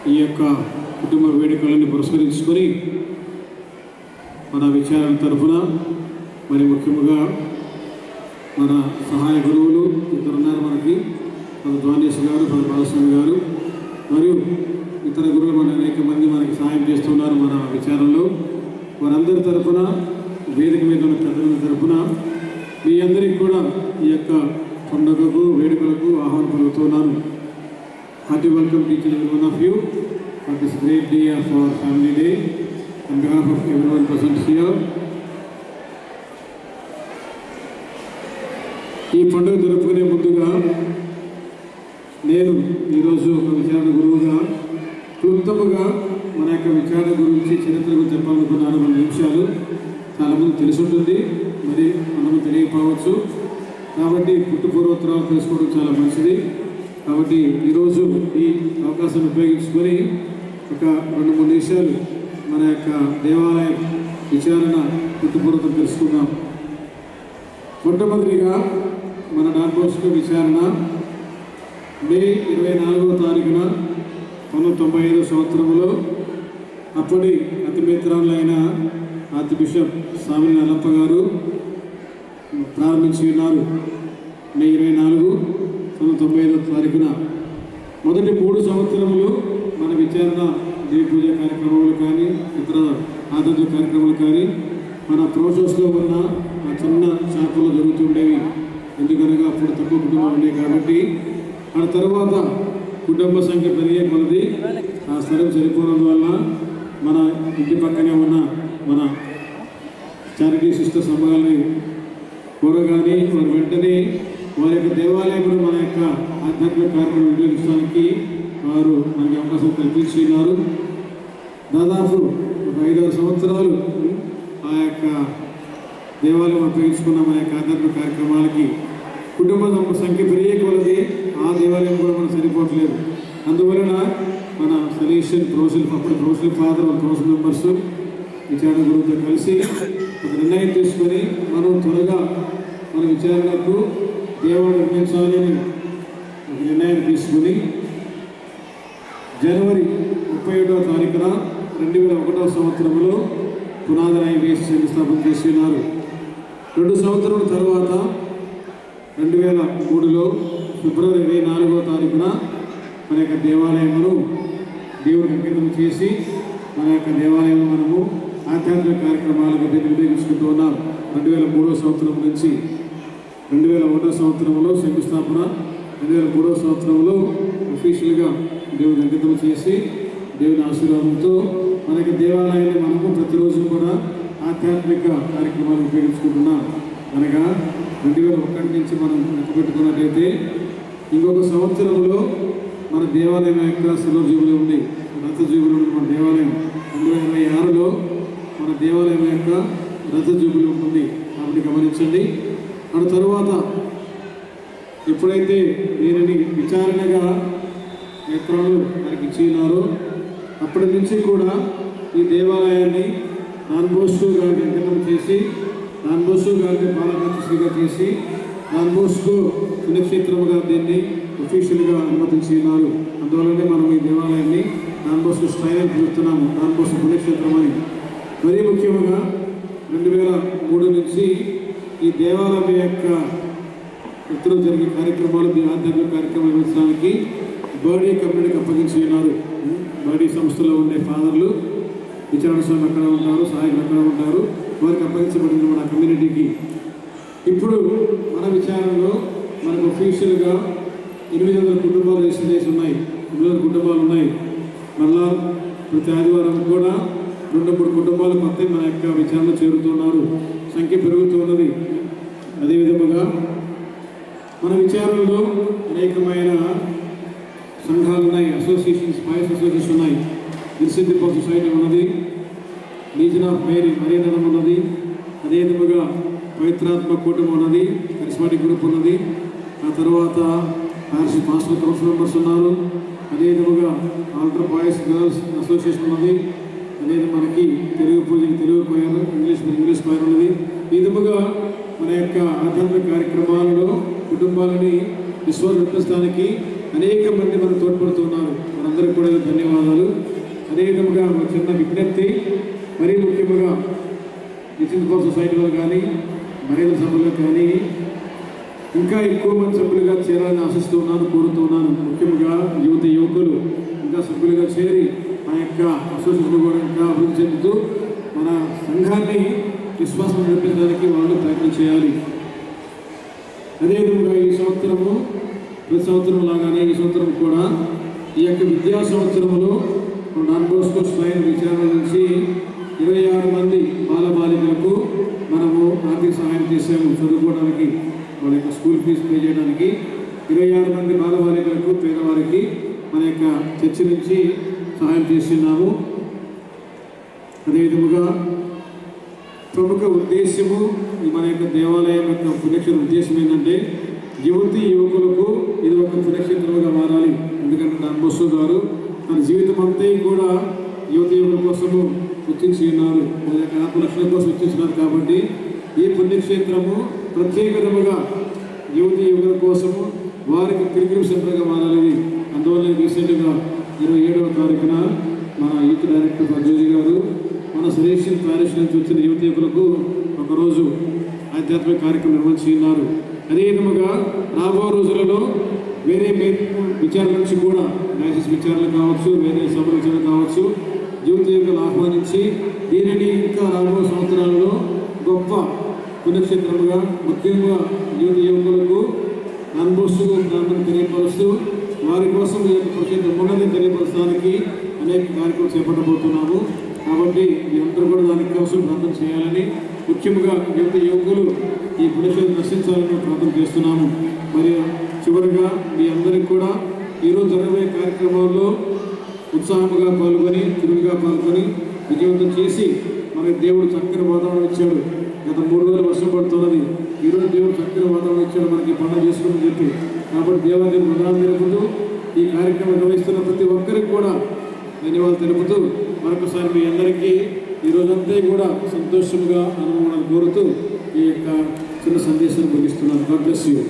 ఈ యొక్క కుటుంబ వేడుకలను పురస్కరించుకొని మన విచారణ తరఫున మరి ముఖ్యంగా మన సహాయ గురువులు ఇద్దరున్నారు మనకి, మన ద్వానేశ్వర్ గారు, మన బాలస్వామి గారు మరియు ఇతర గురువులు మన అనేక మంది మనకి సహాయం చేస్తున్నారు మన విచారణలో. వారందరి తరఫున, వేదిక మీద ఉన్న పెద్దల తరఫున మీ అందరికీ కూడా ఈ యొక్క పండుగకు వేడుకలకు ఆహ్వానం పలుకుతున్నాను. Hearty welcome to each and every one of you for this great day of our family day on behalf of everyone present here. ఈ పండుగ జరుపుకునే ముందుగా నేను ఈరోజు ఒక విచారణ గురువుగా క్లుప్తముగా మన యొక్క విచారణ గురించి చరిత్ర గురించి చెప్పాలనుకున్నాను. 2 నిమిషాలు. చాలామంది తెలిసి ఉంటుంది, మరి మనము తెలియకపోవచ్చు. కాబట్టి పూర్వోత్తరాలు తెలుసుకోవడం చాలా మంచిది. కాబట్టి ఈరోజు ఈ అవకాశాన్ని ఉపయోగించుకొని ఒక 2-3 నిమిషాలు మన యొక్క దేవాలయ విచారణ పూర్వోత్తరం తెలుసుకుందాం. మొట్టమొదటిగా మన డాన్ బోస్కో విచారణ మే 24వ తారీఖున 1995 సంవత్సరంలో అప్పటి అతిమిత్రాలైన ఆర్చ్ బిషప్ స్వామి నల్లప్ప గారు ప్రారంభించి ఉన్నారు. మే 24, 1995వ తారీఖున. మొదటి 3 సంవత్సరములు మన విచారణ దేవి పూజ కార్యక్రమాలు కానీ ఇతర ఆధ్యాత్మిక కార్యక్రమాలు కానీ మన ప్రోసెస్లో ఉన్న ఆ చిన్న షాపులో జరుగుతుండేవి. ఎందుకనగా అప్పుడు తక్కువ కుటుంబాలు ఉండేవి కాబట్టి. ఆ తర్వాత కుటుంబ సంఖ్య పెరిగే కొలది ఆ స్థలం సరిపోవడం వల్ల మన ఇంటి పక్కనే ఉన్న మన చారిటీ సిస్టర్స్ అమ్మగారిని కోరగానే వారు వెంటనే వారి యొక్క దేవాలయంలో మన యొక్క ఆధ్యాత్మిక కార్యక్రమం నిర్వహించడానికి వారు మనకి అవకాశం కల్పించినారు. దాదాపు ఒక 5-6 సంవత్సరాలు ఆ యొక్క దేవాలయం ఉపయోగించుకున్న మన యొక్క ఆధ్యాత్మిక కార్యక్రమాలకి కుటుంబ సంఖ్య పెరిగే కొలది ఆ దేవాలయం కూడా మనం సరిపోవట్లేదు. అందువలన మన సలీషన్ ప్రొఫెసర్, అప్పుడు ప్రొఫెసర్ ఫాదర్, ప్రొఫెసర్ మెంబర్స్ విచారణ గురువుతో కలిసి ఒక నిర్ణయం తీసుకొని మనం త్వరగా మన విచారణకు దేవాలయం నిర్మించాలి అని ఒక నిర్ణయం తీసుకుని జనవరి 31వ తారీఖున 2001వ సంవత్సరంలో పునాదిరాయి వేసి శంకుస్థాపన చేసి ఉన్నారు. 2 సంవత్సరాల తర్వాత 2003లో ఫిబ్రవరి 24వ తారీఖున మన యొక్క దేవాలయమును దేవుడికి అంకితం చేసి మన యొక్క దేవాలయం మనము ఆధ్యాత్మిక కార్యక్రమాలకు నిర్వహించుకుంటూ ఉన్నాం. 2003వ సంవత్సరం నుంచి 2001వ సంవత్సరంలో శంకుస్థాపన, 2003వ సంవత్సరంలో అఫీషియల్గా దేవుడికి అంకితం చేసి దేవుని ఆశీర్వాదంతో మనకి దేవాలయాన్ని మనము ప్రతిరోజు కూడా ఆధ్యాత్మిక కార్యక్రమాలు ఉపయోగించుకుంటున్నాం. అనగా 2001 నుంచి మనం లెక్కపెట్టుకున్నట్లయితే ఇంకొక సంవత్సరంలో మన దేవాలయం యొక్క సిల్వర్ జూబిలీ ఉంది, రథ జూబిలీ ఉంది. మన దేవాలయం 2026లో మన దేవాలయం యొక్క రథ జూబిలీ ఉంటుంది. కాబట్టి గమనించండి. ఆ తరువాత ఎప్పుడైతే దీనిని విచారణగా నేత్రాలు మనకి ఇచ్చినారో అప్పటి నుంచి కూడా ఈ దేవాలయాన్ని డాన్ బోస్కో గారికి అంకితం చేసి, డాన్ బోస్కో గారికి పాలకర్తగా చేసి, డాన్ బోస్కో పుణ్యక్షేత్రముగా దీన్ని అఫీషియల్గా అనుమతించినారు. అందువల్లనే మనం ఈ దేవాలయాన్ని డాన్ బోస్కో స్టైల్ అని పిలుస్తున్నాము, డాన్ బోస్కో పుణ్యక్షేత్రం అని. మరీ ముఖ్యంగా 2003 నుంచి ఈ దేవాలయం యొక్క ఇతరులు జరిగే కార్యక్రమాలు, ఆధ్యాత్మిక కార్యక్రమాలు నిర్వహించడానికి బర్డీ కమ్యూనిటీకి అప్పగించి ఉన్నారు. బర్డీ సంస్థలో ఉండే ఫాదర్లు, విచారణ స్వామి అక్కడ ఉంటారు, సహాయకులు అక్కడ ఉంటారు, వారికి అప్పగించబడింది మన కమ్యూనిటీకి. ఇప్పుడు మన విచారణలో మనకు అఫీషియల్గా 800 కుటుంబాలు రిజిస్టర్ చేసి ఉన్నాయి. 800 కుటుంబాలు ఉన్నాయి. మళ్ళా ప్రతి ఆదివారం కూడా 2-3 కుటుంబాలు కొత్త మన యొక్క విచారణ చేరుతున్నారు. సంఖ్య పెరుగుతున్నది. అదేవిధముగా మన విచారణలో అనేకమైన సంఘాలు ఉన్నాయి, అసోసియేషన్స్, స్పైస్ అసోసియేషన్ ఉన్నాయి. గిరిసిద్ధి సొసైటీ ఉన్నది, లీజన్ ఆఫ్ మేరీ మరీనడం ఉన్నది, అదేవిధముగా పవిత్రాత్మ కూటమి ఉన్నది, కరిస్మాటిక్ గ్రూప్ ఉన్నది. ఆ తర్వాత పాస్టర్ కౌన్సిల్ మెంబర్స్ ఉన్నారు. అదేవిధముగా ఆల్టర్ బాయ్స్ గర్ల్స్ అసోసియేషన్ ఉన్నది. అనేది మనకి తెలుగు పూజకి తెలుగు క్వైర్, ఇంగ్లీష్ క్వైర్ ఉన్నది. ఈ విధముగా మన యొక్క ఆధ్యాత్మిక కార్యక్రమాలలో కుటుంబాలని విశ్వాసం నడిపించడానికి అనేక మంది మనకు తోడ్పడుతున్నారు. మనందరికీ కూడా ధన్యవాదాలు. అదేవిధంగా ఒక చిన్న విజ్ఞప్తి, మరీ ముఖ్యంగా నిశ్చిత సొసైటీలో కానీ మహిళల సభలో కానీ ఇంకా ఎక్కువ మంది సభ్యులుగా చేరాలని ఆశిస్తూ ఉన్నాను, కోరుతున్నాను. ముఖ్యంగా యువకులు ఇంకా సభ్యులుగా చేరి ఆ యొక్క అసోసియేషన్ కూడా ఇంకా అభివృద్ధి చెందుతూ మన సంఘాన్ని విశ్వాసం నిరూపించడానికి వాళ్ళు ప్రయత్నం చేయాలి. అదేవిధంగా ఈ సంవత్సరము ప్రతి సంవత్సరం లాగానే ఈ సంవత్సరం కూడా ఈ యొక్క విద్యా సంవత్సరంలో డాన్ బోస్కో స్ట్రైన్ విచారణ నుంచి 26 మంది బాలబాలికలకు మనము ఆర్థిక సహాయం చేశాము. చదువుకోవడానికి వాళ్ళ యొక్క స్కూల్ ఫీజు పే చేయడానికి 26 మంది బాలబాలికలకు పేదవారికి మన యొక్క చర్చి నుంచి సహాయం చేస్తున్నాము. అదేవిధముగా ప్రముఖ ఉద్దేశము మన యొక్క దేవాలయం యొక్క పుణ్యక్షేత్ర ఉద్దేశం ఏంటంటే యువకులకు ఇది ఒక పుణ్యక్షేత్రముగా మారాలి. ఎందుకంటే డాన్ బోస్కో గారు తన జీవితం అంతా కూడా యువకుల కోసము వెచ్చించి ఉన్నారు, మన యొక్క ఆత్మరక్షణ కోసం వెచ్చించినారు. కాబట్టి ఈ పుణ్యక్షేత్రము ప్రత్యేకముగా యువకుల కోసము వారికి పిల్గ్రిమ్ సెంటర్గా మారాలి. అందువల్ల రీసెంట్గా 27వ తారీఖున మన యూత్ డైరెక్టర్ జోజీ గారు మన సజెషన్ ప్యారిష్ నుంచి వచ్చిన యువకులకు ఒకరోజు ఆధ్యాత్మిక కార్యక్రమం నిర్వహించినారు. అదేవిధముగా రాబో రోజులలో వేరే విచారణ నుంచి కూడా డయాసిస్ విచారణలు కావచ్చు, వేరే సభ విచారణ కావచ్చు, యువకులు ఆహ్వానించి దీనిని ఇంకా రాబో సంవత్సరాలలో గొప్ప పుణ్యక్షేత్రముగా ముఖ్యంగా యువకులకు అనుభవిస్తూ తెలియపరుస్తూ వారి కోసం ఉన్నది తెలియపరచడానికి అనేక కార్యక్రమాలు చేపట్టబోతున్నాము. కాబట్టి మీరందరూ కూడా దానికోసం ప్రార్థన చేయాలని, ముఖ్యంగా యువకులు ఈ పుణ్యక్షేత్రం దర్శించాలని ప్రార్థన చేస్తున్నాము. మరి చివరిగా మీ అందరికీ కూడా ఈరోజు జరగబోయే కార్యక్రమాల్లో ఉత్సాహంగా పాల్గొని చురుకుగా పాల్గొని విజయవంతం చేసి మనకి దేవుడు చక్కని వాతావరణం ఇచ్చాడు. గత 3 రోజులు వర్షం పడుతున్నది, ఈరోజు దేవుడు చక్కని వాతావరణం ఇచ్చాడు మనకి పండుగ చేసుకుని చెప్పి. కాబట్టి దేవాలయం వందనాలు తెలుపుతూ ఈ కార్యక్రమం నిర్వహిస్తున్న ప్రతి ఒక్కరికి కూడా ధన్యవాదాలు తెలుపుతూ మరొకసారి మీ అందరికీ ఈరోజంతా కూడా సంతోషంగా అనుభవాలను కోరుతూ ఈ యొక్క చిన్న సందేశాన్ని ముగిస్తున్నాను. God bless you.